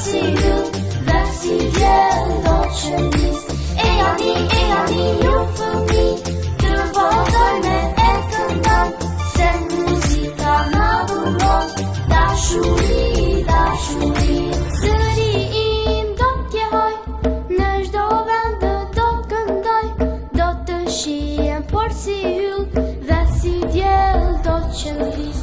si hyll dhe si diell do që nis. E jani ju fëmi, të votoj me e këndon, se muzika na dhuron dashuri. Zëri im do t'jehoj, në çdo vend do këndoj, do të shihem por si hyll dhe si diell do që nis.